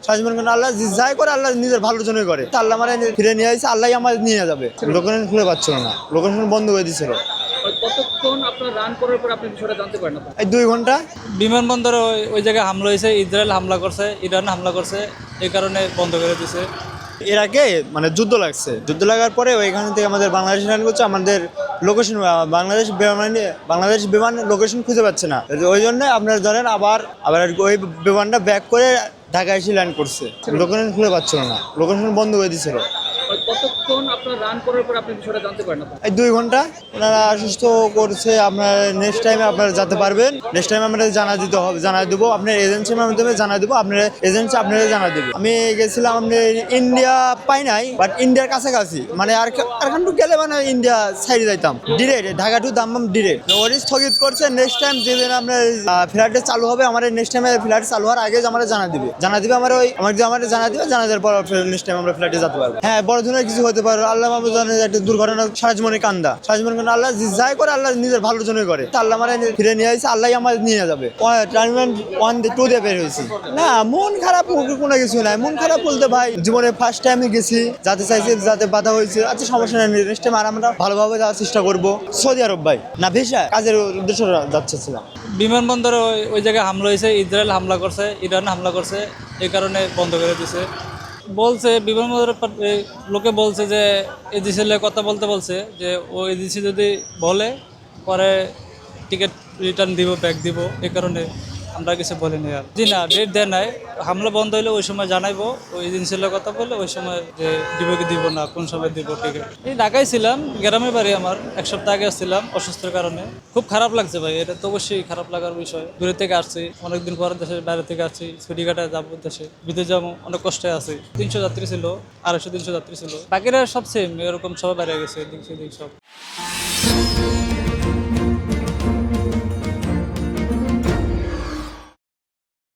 সাজমন করে আল্লাহ যাই করে আল্লাহ নিজের ভালোর জন্যই করে। আল্লাহ আমার ফিরে নিয়ে আসছে, আল্লাহ আমার নিয়ে যাবে। লোকেশন খুলে পাচ্ছিল না, লোকেশন বন্ধ করে দিয়েছিল। কতক্ষণ আপনার রান করার পর আপনি বিষয়টা জানতে পারেন? এই 2 ঘন্টা। বিমানবন্দরে ওই জায়গায় হামলা হয়েছে, ইসরায়েল হামলা করছে, ইরান হামলা করছে, এই কারণে বন্ধ করে দিয়েছে। এর আগে মানে যুদ্ধ লাগছে, যুদ্ধ লাগার পরে ওইখান থেকে আমাদের বাংলাদেশ ল্যান্ড করছে, আমাদের লোকেশন বাংলাদেশ বিমান লোকেশন খুঁজে পাচ্ছে না। ওই জন্য আপনার ধরেন আবার ওই বিমানটা ব্যাক করে ঢাকায় এসে ল্যান্ড করছে। লোকেশন খুলে পাচ্ছিল না, লোকেশন বন্ধ করে দিয়েছিল। কতক্ষণ আপনার রান করার পর আপনি বিষয়টা জানতে পারেন? এই 2 ঘন্টা। ওনারা সুস্থ করছে। আপনার নেক্সট টাইমে আপনারা যেতে পারবেন। নেক্সট টাইমে আমরা জানা দেবো আপনার এজেন্সির মাধ্যমে জানা দেবো, আপনার এজেন্সি আপনারা জানা দেবে। আমি গেছিলাম আপনার ইন্ডিয়া পাই নাই, বাট ইন্ডিয়ার কাছাকাছি, মানে আর একটু গেলে মানে ইন্ডিয়া সাইডে যাইতাম direct, Dhaka two Dammam direct. ওরই স্থগিত করছে। নেক্সট টাইম যেদিন আপনার ফ্লাইটে চালু হবে, আমার নেক্সট টাইমে ফ্লাইট চালু হওয়ার আগে আমরা জানা দিবে আমার ওই আমাদের জানা দিবে, জানা দেওয়ার পর নেক্সট টাইম আমরা ফ্লাইটে যেতে পারবো। হ্যাঁ, বড় ধরনের কিছু হতে পারে। আল্লাহ মাহফুজ জানের একটা দুর্ঘটনা, সাজমনে কান্দা, সাজমন করে আল্লাহ যাই করে আল্লাহ নিজের ভালোর জন্যই করে। আল্লাহ আমার ফিরে নিয়ে আসছে, আল্লাহ আমার নিয়ে যাবে। টার্মিনাল 1-2 দিয়ে বের হয়েছি। না, মন খারাপ কোনো কিছু নাই। মন খারাপ বলতে ভাই, জীবনে ফার্স্ট টাইমে গেছি, যাতে চাইছি, যাতে বাধা হয়েছে। আচ্ছা, সমস্যা নেই, নেক্সট টাইম আর আমরা ভালোভাবে যাওয়ার চেষ্টা করবো। সৌদি আরব ভাই, না ভিসা, কাজের উদ্দেশ্যে যাচ্ছিলাম। বিমানবন্দরে ওই জায়গায় হামলা হয়েছে, ইসরায়েল হামলা করছে, ইরান হামলা করছে, এই কারণে বন্ধ করে দিয়েছে। বলছে বিমানবন্দরের লোকে বলছে যে এজেন্সির কথা বলতে বলছে যে ও এজেন্সি যদি বলে পরে টিকিট রিটার্ন দিব, ব্যাক দিব, এই কারণে আমরা কিছু বলিনি। আর জি না, ডেট দেয় নাই। হামলা বন্ধ হলে ওই সময় জানাইবো, ওই এজেন্সির কথা বললে ওই সময় যে দিব কি দিব না, কোন সময় দিব টিকিট। এই ঢাকায় ছিলাম, গ্রামের বাড়ি আমার। 1 সপ্তাহ আগে আসছিলাম অসুস্থের কারণে। খুব খারাপ লাগছে ভাই, এটা তো অবশ্যই খারাপ লাগার বিষয়। দূরে থেকে আসছি, অনেকদিন পর দেশের বাইরে থেকে আসছি, ছুটি কাটায় যাবো দেশে, বিদেশ যাবো, অনেক কষ্টে আছি। 300 যাত্রী ছিল, 250-300 যাত্রী ছিল, বাকিরা সব সেম, এরকম সবাই বাইরে গেছে, এদিক সেদিক সব।